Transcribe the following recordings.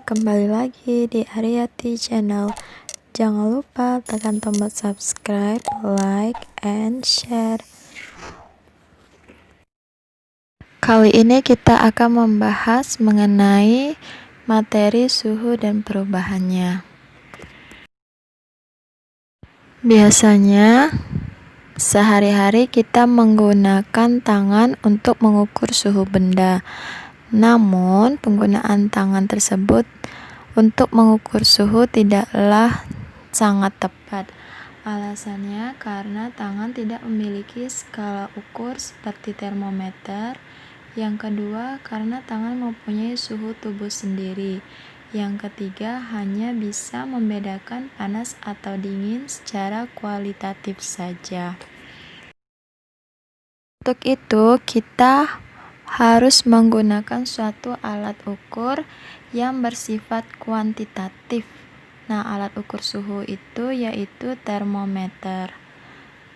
kembali lagi di Ariati Channel. Jangan lupa tekan tombol subscribe, like, and share. Kali ini kita akan membahas mengenai materi suhu dan perubahannya. Biasanya sehari-hari kita menggunakan tangan untuk mengukur suhu benda. Namun, penggunaan tangan tersebut untuk mengukur suhu tidaklah sangat tepat. Alasannya karena tangan tidak memiliki skala ukur seperti termometer. Yang kedua, karena tangan mempunyai suhu tubuh sendiri. Yang ketiga, hanya bisa membedakan panas atau dingin secara kualitatif saja. Untuk itu, kita harus menggunakan suatu alat ukur yang bersifat kuantitatif. Nah, alat ukur suhu itu yaitu termometer.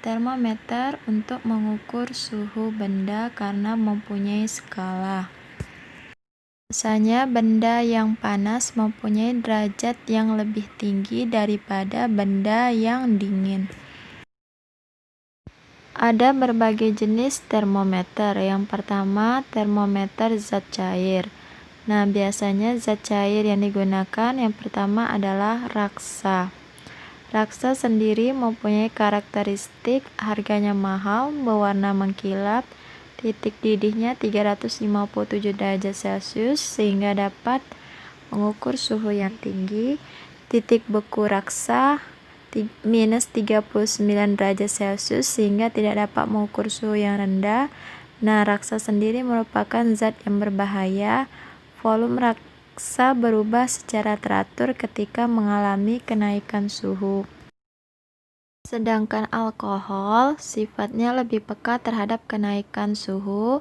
Termometer untuk mengukur suhu benda karena mempunyai skala. Biasanya benda yang panas mempunyai derajat yang lebih tinggi daripada benda yang dingin. Ada berbagai jenis termometer. Yang pertama, termometer zat cair. Nah, biasanya zat cair yang digunakan yang pertama adalah raksa. Raksa sendiri mempunyai karakteristik harganya mahal, berwarna mengkilap, titik didihnya 357 derajat Celcius sehingga dapat mengukur suhu yang tinggi. Titik beku raksa minus 39 derajat Celcius sehingga tidak dapat mengukur suhu yang rendah. Nah, raksa sendiri merupakan zat yang berbahaya. Volume raksa berubah secara teratur ketika mengalami kenaikan suhu. Sedangkan alkohol sifatnya lebih peka terhadap kenaikan suhu,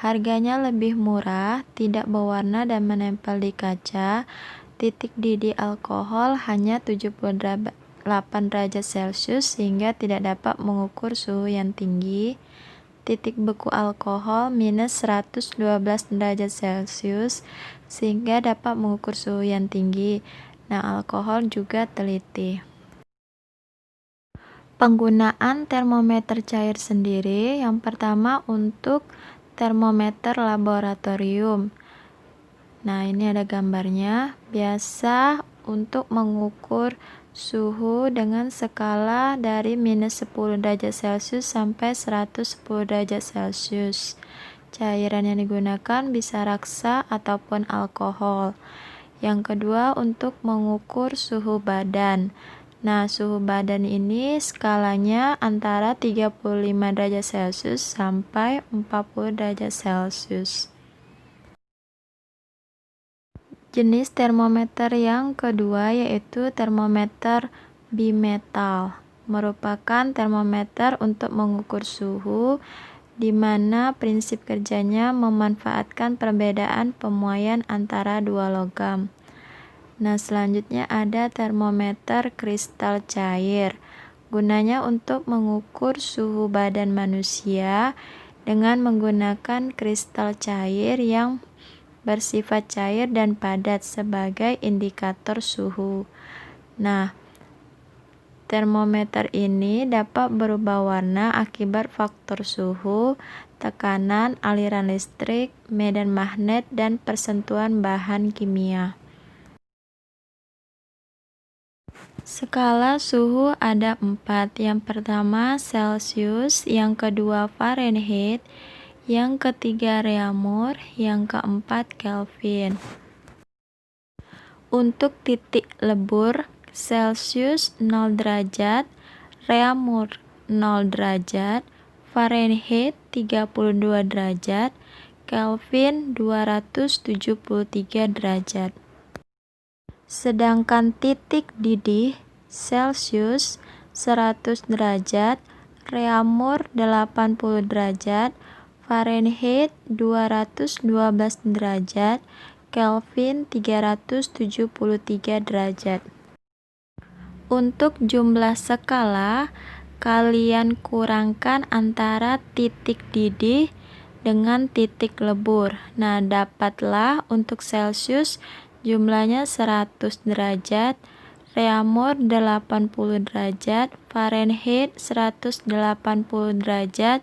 harganya lebih murah, tidak berwarna dan menempel di kaca. Titik didih alkohol hanya 78 derajat Celcius sehingga tidak dapat mengukur suhu yang tinggi. Titik beku alkohol minus 112 derajat Celcius sehingga dapat mengukur suhu yang tinggi. Nah, alkohol juga teliti. Penggunaan termometer cair sendiri, yang pertama untuk termometer laboratorium. Nah, ini ada gambarnya. Biasa untuk mengukur suhu dengan skala dari minus 10 derajat Celcius sampai 110 derajat Celcius. Cairan yang digunakan bisa raksa ataupun alkohol. Yang kedua, untuk mengukur suhu badan. Nah, suhu badan ini skalanya antara 35 derajat Celcius sampai 40 derajat Celcius. Jenis termometer yang kedua yaitu termometer bimetal. Merupakan termometer untuk mengukur suhu di mana prinsip kerjanya memanfaatkan perbedaan pemuaian antara dua logam. Nah, selanjutnya ada termometer kristal cair. Gunanya untuk mengukur suhu badan manusia dengan menggunakan kristal cair yang bersifat cair dan padat sebagai indikator suhu. Nah, termometer ini dapat berubah warna akibat faktor suhu, tekanan, aliran listrik, medan magnet, dan persentuhan bahan kimia. Skala suhu ada 4. Yang pertama Celcius, yang kedua Fahrenheit, yang ketiga Reaumur, yang keempat Kelvin. Untuk titik lebur, Celcius 0 derajat, Reaumur 0 derajat, Fahrenheit 32 derajat, Kelvin 273 derajat. Sedangkan titik didih Celcius 100 derajat, Reaumur 80 derajat, Fahrenheit 212 derajat, Kelvin 373 derajat. Untuk jumlah skala, kalian kurangkan antara titik didih dengan titik lebur. Nah, dapatlah untuk Celcius jumlahnya 100 derajat, Reaumur 80 derajat, Fahrenheit 180 derajat,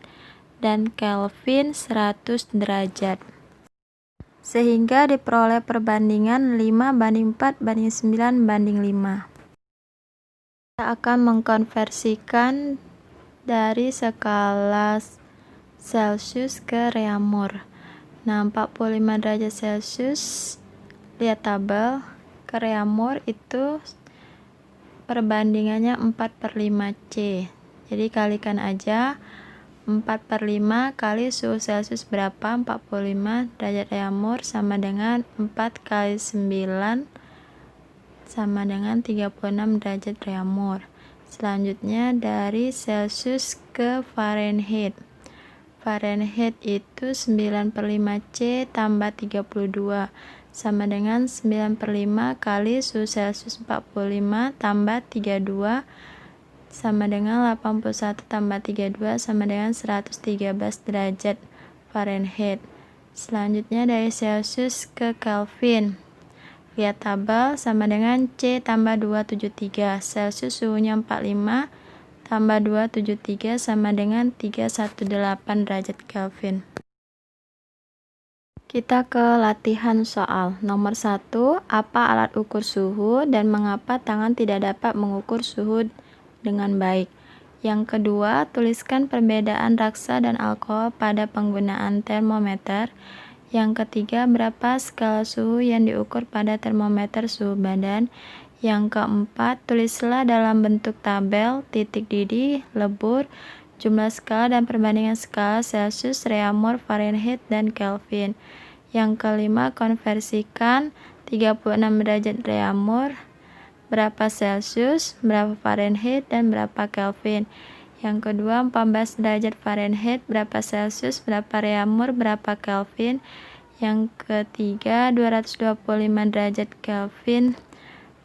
dan Kelvin 100 derajat. Sehingga diperoleh perbandingan 5:4:9:5. Kita akan mengkonversikan dari skala Celcius ke Reaumur. Nah, 45 derajat Celcius, lihat tabel, ke Reaumur itu perbandingannya 4/5 C. Jadi kalikan aja 4/5 kali suhu Celcius berapa? 45 derajat Reaumur sama dengan 4 kali 9 sama dengan 36 derajat Reaumur. Selanjutnya dari Celcius ke Fahrenheit. Fahrenheit itu 9/5 C tambah 32 sama dengan 9/5 kali suhu Celcius 45 tambah 32 sama dengan 81 tambah 32 sama dengan 113 derajat Fahrenheit. Selanjutnya dari Celcius ke Kelvin. Lihat tabel, sama dengan C tambah 273. Celcius suhunya 45 tambah 273 sama dengan 318 derajat Kelvin. Kita ke latihan soal. Nomor 1, apa alat ukur suhu dan mengapa tangan tidak dapat mengukur suhu dengan baik? Yang kedua, tuliskan perbedaan raksa dan alkohol pada penggunaan termometer. Yang ketiga, berapa skala suhu yang diukur pada termometer suhu badan. Yang keempat, tulislah dalam bentuk tabel titik didih, lebur, jumlah skala dan perbandingan skala Celcius, Reaumur, Fahrenheit, dan Kelvin. Yang kelima, konversikan 36 derajat Reaumur, berapa Celcius, berapa Fahrenheit, dan berapa Kelvin. Yang kedua, 14 derajat Fahrenheit, berapa Celcius, berapa Reaumur, berapa Kelvin. Yang ketiga, 225 derajat Kelvin,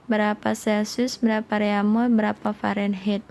berapa Celcius, berapa Reaumur, berapa Fahrenheit.